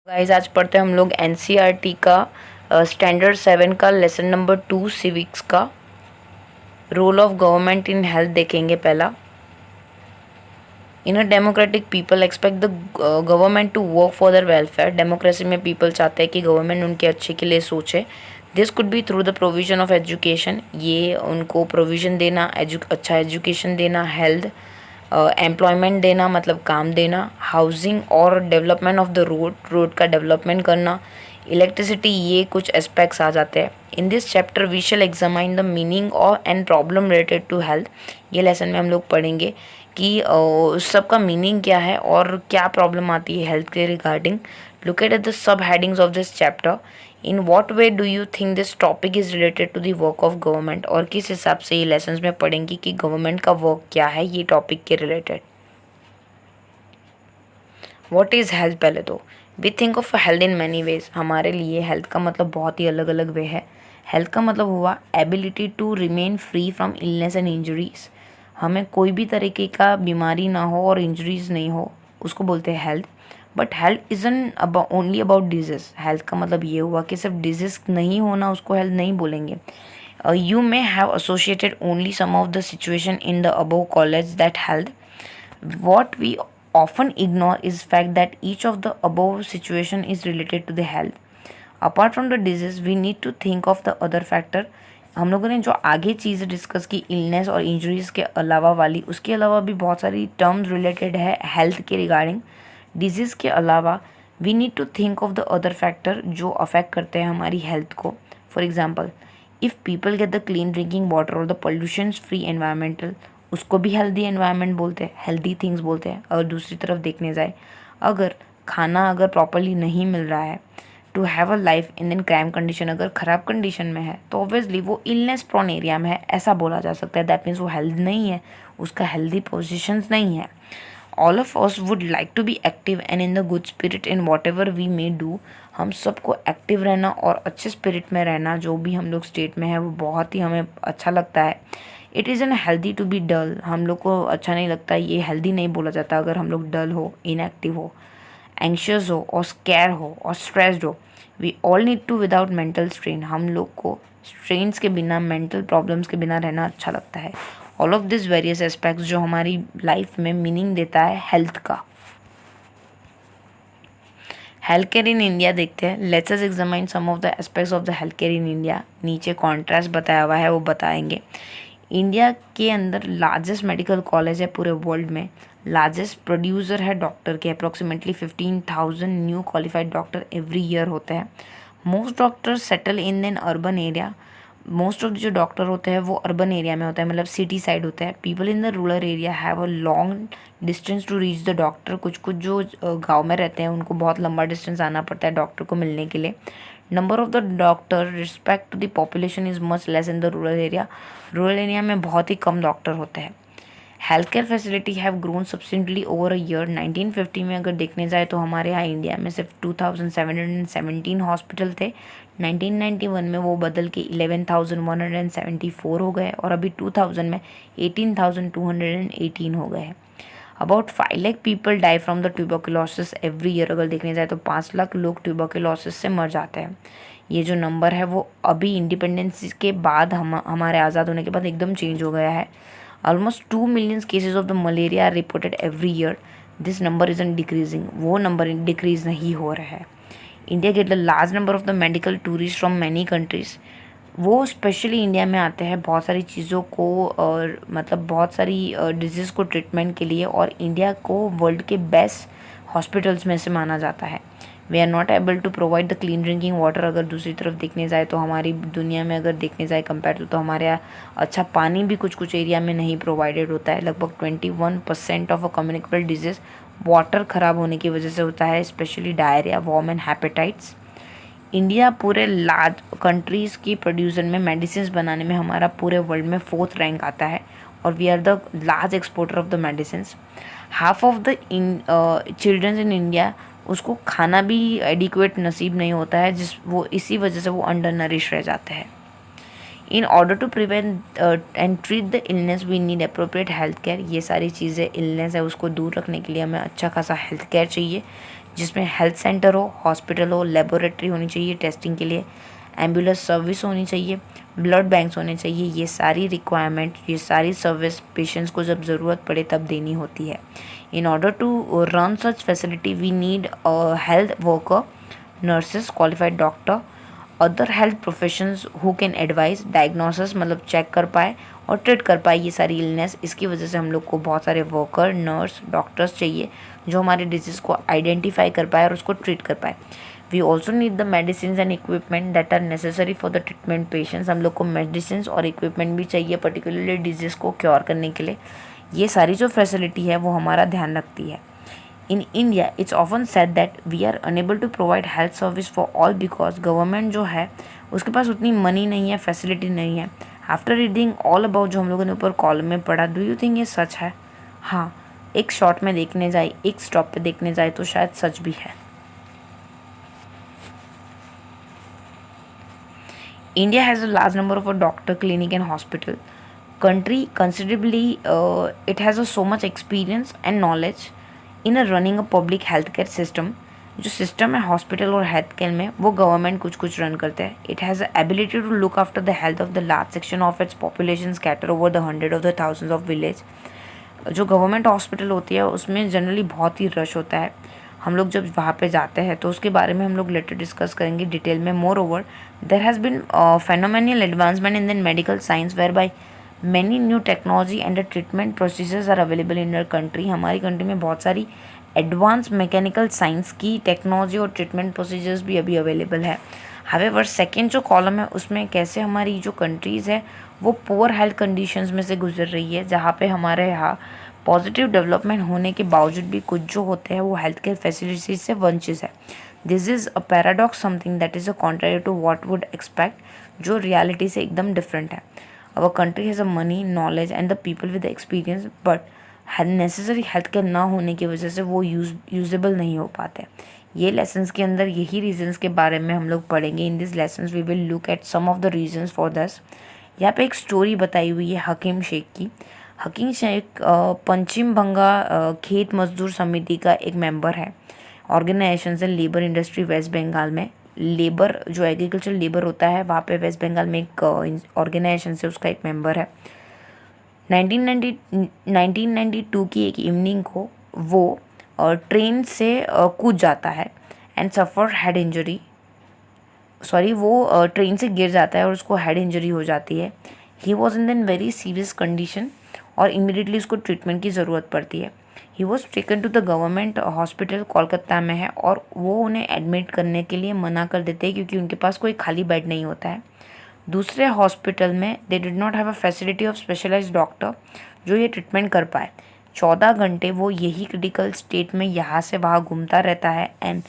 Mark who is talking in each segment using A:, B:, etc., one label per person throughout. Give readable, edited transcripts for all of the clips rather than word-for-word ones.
A: Guys आज पढ़ते हैं हम लोग एनसीईआरटी का स्टैंडर्ड 7 का लेसन नंबर 2 सिविक्स का role of government in health देखेंगे। पहला, in a democratic people expect the government to work for their welfare. Democracy में पीपल चाहते हैं कि गवर्नमेंट उनके अच्छे के लिए सोचे। This could be through the provision of education, ये उनको प्रोविजन देना, अच्छा एजुकेशन देना, हेल्थ, एम्प्लॉयमेंट देना मतलब काम देना, हाउसिंग और डेवलपमेंट ऑफ द रोड का डेवलपमेंट करना, इलेक्ट्रिसिटी, ये कुछ एस्पेक्ट्स आ जाते हैं। In this chapter we shall examine the meaning और and problem related to health. ये लेसन में हम लोग पढ़ेंगे कि उस सब का मीनिंग क्या है और क्या प्रॉब्लम आती है हेल्थ के regarding. Look at the sub headings of this chapter. In what way do you think this topic is related to the work of government, और किस हिसाब से ये लेसन में पढ़ेंगे कि गवर्नमेंट का वर्क क्या है ये टॉपिक के रिलेटेड। What is health? पहले तो we think of health in many ways. हमारे लिए हेल्थ का मतलब बहुत ही अलग अलग वे है। हेल्थ का मतलब हुआ ability to remain free from illness and injuries. हमें कोई भी तरीके का बीमारी ना हो और इंजरीज नहीं हो, उसको बोलते हैं health. But health isn't only about disease. Health का मतलब ये हुआ कि सिर्फ डिजीज नहीं होना उसको हेल्थ नहीं बोलेंगे। You may have associated only some of the situation in the above college that health. What we often ignore is fact that each of the above situation is related to the health. Apart from the disease, we need to think of the other factor. हम लोगों ने जो आगे चीज़ discuss की illness और injuries के अलावा वाली, उसके अलावा भी बहुत सारी टर्म्स रिलेटेड है हेल्थ के रिगार्डिंग। डिजीज़ के अलावा we need to think of the other factor जो अफेक्ट करते हैं हमारी हेल्थ को। For example, if people get the clean drinking water और द पोल्यूशन फ्री एनवायरमेंटल, उसको भी हेल्दी एनवायरनमेंट बोलते हैं, हेल्दी थिंग्स बोलते हैं। और दूसरी तरफ देखने जाए, अगर खाना अगर प्रॉपरली नहीं मिल रहा है, to have a life in in crime condition, अगर ख़राब कंडीशन में है तो ऑब्वियसली वो इलनेस प्रोन एरिया में है, ऐसा बोला जा सकता है। दैट मीन्स वो हेल्थ नहीं है, उसका हेल्दी पोजिशंस नहीं है। All of us would like to be active and in the good spirit in whatever we may do. हम सबको एक्टिव रहना और अच्छे स्पिरिट में रहना, जो भी हम लोग स्टेट में है वो बहुत ही हमें अच्छा लगता है। It is an healthy to be dull, हम लोग को अच्छा नहीं लगता, ये हेल्दी नहीं बोला जाता अगर हम लोग डल हो, इनएक्टिव हो, एंशियस हो और स्कैर हो और स्ट्रेस्ड हो। We all need to without mental strain, हम लोग को स्ट्रेन्स के बिना, मेंटल प्रॉब्लम्स के बिना रहना अच्छा लगता है। All of this various aspects जो हमारी लाइफ में मीनिंग देता है हेल्थ का। हेल्थ केयर इन इंडिया देखते हैं। Let's us examine some of the aspects of the health care in India. नीचे कॉन्ट्रास्ट बताया हुआ है वो बताएंगे। इंडिया के अंदर लार्जेस्ट मेडिकल कॉलेज है पूरे वर्ल्ड में। लार्जेस्ट प्रोड्यूसर है डॉक्टर के, approximately 15,000 new qualified doctor every year होते हैं। Most doctors settle in an urban area. Most of जो डॉक्टर होते हैं वो अर्बन एरिया में होता है, मतलब सिटी साइड होता है। People in the rural area have a long distance to reach the doctor. कुछ कुछ जो गांव में रहते हैं उनको बहुत लंबा डिस्टेंस आना पड़ता है डॉक्टर को मिलने के लिए। Number of the doctor respect to the population is much less in the rural area. Rural area में बहुत ही कम डॉक्टर होते हैं। Health care facility have grown substantially over a year. 1950 में अगर देखने जाए तो हमारे यहाँ इंडिया में सिर्फ 2717 हॉस्पिटल थे। 1991 में वो बदल के 11,174 हो गए और अभी 2000 में 18,218 हो गए हैं। About 5 lakh people die from the tuberculosis every year. अगर देखने जाए तो 5 लाख लोग ट्यूबरकुलोसिस से मर जाते हैं। ये जो नंबर है वो अभी इंडिपेंडेंस के बाद हमारे आज़ाद होने के बाद एकदम चेंज हो गया है। Almost 2 million cases of the malaria are reported every year. This number is in decreasing, वो नंबर डिक्रीज नहीं हो रहा है। India get the large number of the medical tourist from many countries. वो स्पेशली इंडिया में आते हैं बहुत सारी चीज़ों को, और मतलब बहुत सारी डिजीज़ को ट्रीटमेंट के लिए, और इंडिया को वर्ल्ड के बेस्ट हॉस्पिटल्स में से माना जाता है। We are not able to provide the clean drinking water. अगर दूसरी तरफ देखने जाए तो हमारी दुनिया में अगर देखने जाए कंपेयर तो हमारे यहाँ अच्छा पानी भी कुछ कुछ एरिया में नहीं प्रोवाइडेड होता है। लगभग 21% of a communicable disease water ख़राब होने की वजह से होता है, specially diarrhoea, worm and hepatitis. India पूरे लार्ज कंट्रीज़ की प्रोड्यूसर में मेडिसिन बनाने में हमारा पूरे वर्ल्ड में 4th रैंक आता है, और we are the large exporter of the medicine. Half of the childrens in India, उसको खाना भी एडिक्वेट नसीब नहीं होता है, वो इसी वजह से वो अंडर नरिश रह जाते हैं। In order to prevent and treat the illness we need appropriate health care. ये सारी चीज़ें इलनेस है उसको दूर रखने के लिए हमें अच्छा खासा हेल्थ केयर चाहिए, जिसमें हेल्थ सेंटर हो, हॉस्पिटल हो, लेबोरेटरी होनी चाहिए टेस्टिंग के लिए, एम्बुलेंस सर्विस होनी चाहिए, ब्लड बैंक्स होने चाहिए। ये सारी रिक्वायरमेंट, ये सारी सर्विस पेशेंट्स को जब ज़रूरत पड़े तब देनी होती है। In order to run such facility we need health worker, nurses, qualified doctor, other health professions who can advise, diagnosis मतलब चेक कर पाए और ट्रीट कर पाए ये सारी इलनेस। इसकी वजह से हम लोग को बहुत सारे वर्कर, नर्स, डॉक्टर्स चाहिए जो हमारे डिजीज़ को आइडेंटिफाई कर पाए और उसको ट्रीट कर पाए। We also need the medicine and equipment that are necessary for the treatment patients. हम लोग को मेडिसिन और इक्विपमेंट भी चाहिए पर्टिकुलरली डिजीज़ को क्योर करने के लिए। ये सारी जो फैसिलिटी है वो हमारा ध्यान रखती है। In India, it's often said that we are unable to provide health service for all because government जो है उसके पास उतनी मनी नहीं है, फैसिलिटी नहीं है। आफ्टर रीडिंग ऑल अबाउट जो हम लोगों ने ऊपर कॉलम में पढ़ा, डू यू थिंक ये सच है? हाँ, एक शॉट में देखने जाए, एक स्टॉप पे देखने जाए तो शायद सच भी है। India has a large number of a doctor, clinic and hospital. Country considerably, it has a so much experience and knowledge in running a public health care system. जो सिस्टम है हॉस्पिटल और हेल्थ केयर में वो government कुछ run करते हैं। It has ability to look after the health of the large section of its population scatter over the hundred of the thousands of village. जो government hospital होती है उसमें जनरली बहुत ही रश होता है। हम लोग जब वहाँ पे जाते हैं तो उसके बारे में हम लोग लेटर डिस्कस करेंगे डिटेल में। Moreover there has been phenomenal advancement in the medical science whereby many new technology and treatment procedures are available in our country. हमारी कंट्री में बहुत सारी एडवांस मैकेनिकल साइंस की technology और treatment procedures भी अभी available है। However second जो कॉलम है उसमें कैसे हमारी जो कंट्रीज़ है वो पुअर हेल्थ कंडीशंस में से गुजर रही है, जहाँ पे हमारे यहाँ पॉजिटिव डेवलपमेंट होने के बावजूद भी कुछ जो होते हैं वो हेल्थ केयर फैसिलिटीज से वंचित है। This is a paradox, something that is a contrary to what would expect, जो रियलिटी से एकदम डिफरेंट है। Our country has a money, knowledge and the people with the experience, but necessary health care ना होने की वजह से वो यूजेबल नहीं हो पाते। ये लेसन्स के अंदर यही रीजंस के बारे में हम लोग पढ़ेंगे। In this lessons we will look at some of the reasons for this. यहाँ पे एक स्टोरी बताई हुई है हकीम शेख की। हकीम शेख पश्चिम बंगा खेत मजदूर समिति का एक मेंबर है। ऑर्गेनाइजेशन से लेबर इंडस्ट्री वेस्ट बंगाल में, लेबर जो एग्रीकल्चर लेबर होता है वहाँ पे वेस्ट बंगाल में एक ऑर्गेनाइजेशन से उसका एक मेंबर है। 1992 की एक इवनिंग को वो ट्रेन से कूद जाता है एंड सफ़र हेड इंजरी, वो ट्रेन से गिर जाता है और उसको हेड इंजरी हो जाती है। He was in then very serious condition और इमीडिएटली उसको ट्रीटमेंट की ज़रूरत पड़ती है। He was taken to the government hospital, Kolkata में है, और वो उन्हें एडमिट करने के लिए मना कर देते हैं क्योंकि उनके पास कोई खाली बेड नहीं होता है। दूसरे हॉस्पिटल में they did not have a facility of specialised doctor जो ये ट्रीटमेंट कर पाए। 14 घंटे वो यही क्रिटिकल स्टेट में यहाँ से वहाँ घूमता रहता है एंड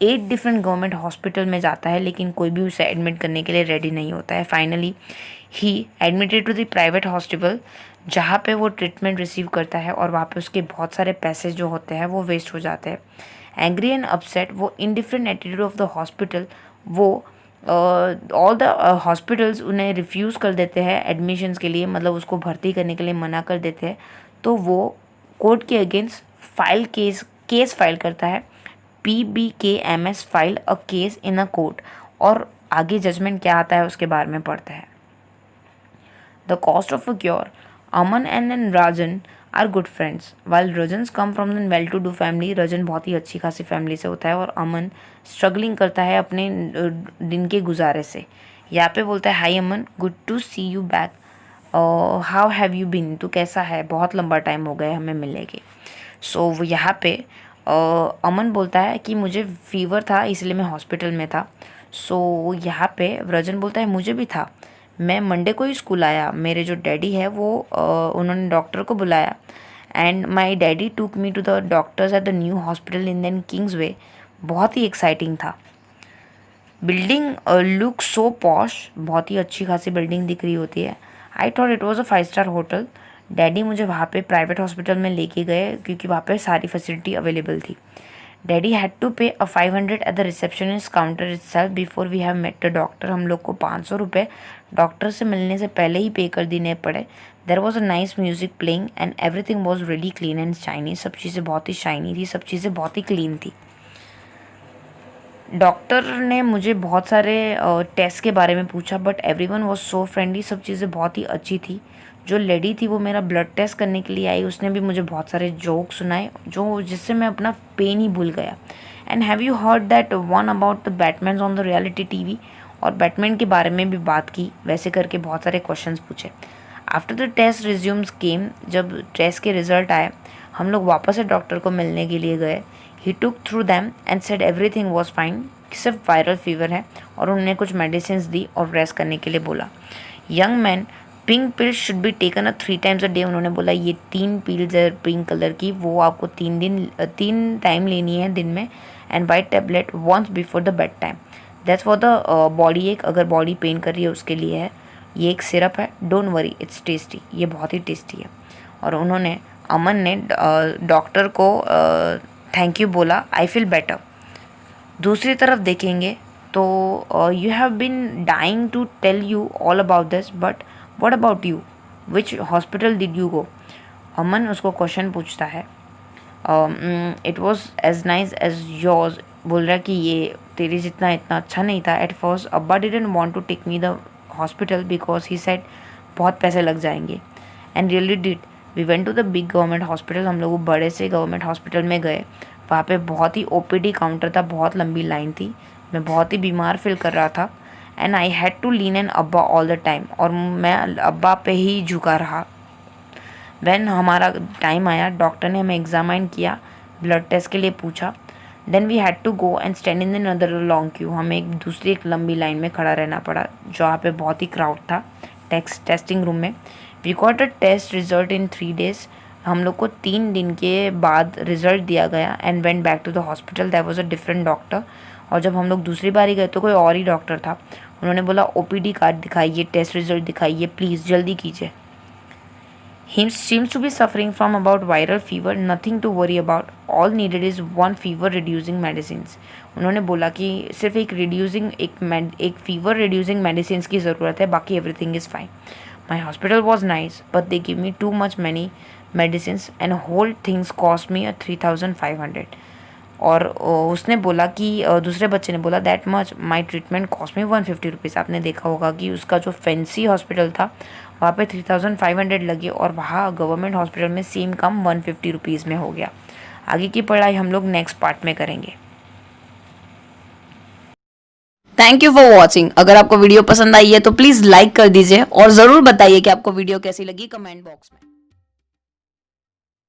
A: 8 डिफरेंट गवर्नमेंट हॉस्पिटल में जाता है, लेकिन कोई भी उसे एडमिट करने के लिए रेडी नहीं होता है। Finally he admitted to the private hospital जहाँ पे वो ट्रीटमेंट रिसीव करता है और वहाँ पे उसके बहुत सारे पैसे जो होते हैं वो वेस्ट हो जाते हैं। एंग्री एंड अपसेट, वो indifferent attitude of the hospital, वो ऑल द हॉस्पिटल्स उन्हें रिफ्यूज़ कर देते हैं एडमिशन्स के लिए, मतलब उसको भर्ती करने के लिए मना कर देते हैं। तो वो कोर्ट के अगेंस्ट केस फाइल करता है। PBKMS file a case in a court, और आगे जजमेंट क्या आता है उसके बारे में पढ़ते हैं। The cost of a cure, Aman and Rajan are good friends. While Rajan's come from the well to do family, Rajan बहुत ही अच्छी खासी फैमिली से होता है और अमन स्ट्रगलिंग करता है अपने दिन के गुजारे से। यहाँ पे बोलता है, hi Aman, good to see you back, how have you been, तू कैसा है, बहुत लंबा टाइम हो गया हमें मिलने के। सो वो यहाँ पे अमन बोलता है कि मुझे फीवर था इसलिए मैं हॉस्पिटल में था। सो यहाँ पे रजन बोलता है मुझे भी था, मैं मंडे को ही स्कूल आया, मेरे जो डैडी है वो उन्होंने डॉक्टर को बुलाया and my daddy took me to the doctors at the new hospital in then Kingsway. बहुत ही एक्साइटिंग था। बिल्डिंग लुक सो पॉश, बहुत ही अच्छी खासी बिल्डिंग दिख रही होती है। I thought it was a 5 star hotel. Daddy मुझे वहाँ पे प्राइवेट हॉस्पिटल में लेके गए क्योंकि वहाँ पे सारी फैसिलिटी अवेलेबल थी। Daddy had to pay a 500 at the receptionist counter itself before we have met the doctor. हम लोग को 500 रुपये डॉक्टर से मिलने से पहले ही पे कर देने पड़े। There was a nice music playing and everything was really clean and shiny. सब चीज़ें बहुत ही शाइनी थी, सब चीज़ें बहुत ही क्लीन थी। डॉक्टर ने मुझे बहुत सारे टेस्ट के बारे में पूछा, but everyone was so friendly, सब चीज़ें बहुत ही अच्छी थी। जो लेडी थी वो मेरा ब्लड टेस्ट करने के लिए आई, उसने भी मुझे बहुत सारे जोक सुनाए जो जिससे मैं अपना पेन ही भूल गया। And have you heard that one about the Batman on the reality TV, और बैटमैन के बारे में भी बात की, वैसे करके बहुत सारे क्वेश्चंस पूछे। आफ्टर द टेस्ट रिज्यूम्स केम, जब टेस्ट के रिजल्ट आए हम लोग वापस से डॉक्टर को मिलने के लिए गए। He took through them and said everything was fine, सिर्फ वायरल फीवर है, और उन्होंने कुछ मेडिसिन दी और रेस्ट करने के लिए बोला। Young man, pink pills should be taken 3 times a day, उन्होंने बोला ये 3 पिल्स है पिंक कलर की, वो आपको 3 टाइम लेनी है दिन में, and white tablet once before the bed time, that's for the body ache, अगर बॉडी पेन कर रही है उसके लिए है। ये एक सिरप है, डोंट वरी इट्स टेस्टी, ये बहुत ही टेस्टी है। और उन्होंने अमन ने डॉक्टर को थैंक यू बोला, आई फील बेटर। दूसरी तरफ देखेंगे तो you have been dying to tell you all about this, but what about you, which hospital did you go. Aman उसको क्वेश्चन पूछता है, it was as nice as yours, बोल रहा कि ये तेरे जितना इतना अच्छा नहीं था। एट फर्स्ट अब्बा didn't want to take me the hospital because he said बहुत पैसे लग जाएंगे, and really did. We went to the big government hospital, हम लोग बड़े से गवर्नमेंट हॉस्पिटल में गए। वहाँ पे बहुत ही ओपीडी काउंटर था, बहुत लंबी लाइन थी, मैं बहुत ही बीमार फील कर रहा था, and I had to lean on अब्बा ऑल द टाइम, और मैं अब्बा पे ही झुका रहा। व्हेन हमारा टाइम आया, डॉक्टर ने हमें एग्जामाइन किया, ब्लड टेस्ट के लिए पूछा, then we had to go and stand in another long queue, हमें एक लंबी लाइन में खड़ा रहना पड़ा, जहाँ पे बहुत ही क्राउड था टेस्टिंग रूम में। We got a test result in 3 days, हम लोग को 3 दिन के बाद रिजल्ट दिया गया, and went back to the hospital, that was a different doctor. और जब हम लोग दूसरी बारी गए तो कोई और ही डॉक्टर था, उन्होंने बोला ओपीडी कार्ड दिखाइए, टेस्ट रिजल्ट दिखाइए, प्लीज़ जल्दी कीजिए। He seems to be suffering from about viral fever, nothing to worry about, all needed is one fever reducing medicines। उन्होंने बोला कि सिर्फ एक फीवर रिड्यूसिंग मेडिसिन की ज़रूरत है, बाकी everything is fine. My hospital was nice but they give me too much many medicine and whole things cost me 3,500। और उसने बोला कि दूसरे बच्चे ने बोला that much my treatment cost में 150 रुपीज़। आपने देखा होगा कि उसका जो फैंसी हॉस्पिटल था वहाँ पे 3,500 लगे, और वहाँ गवर्नमेंट हॉस्पिटल में सेम काम 150 रुपीज़ में हो गया। आगे की पढ़ाई हम लोग नेक्स्ट पार्ट में करेंगे।
B: Thank you for watching. अगर आपको वीडियो पसंद आई है तो प्लीज़ लाइक कर दीजिए और ज़रूर बताइए कि आपको वीडियो कैसी लगी कमेंट बॉक्स में।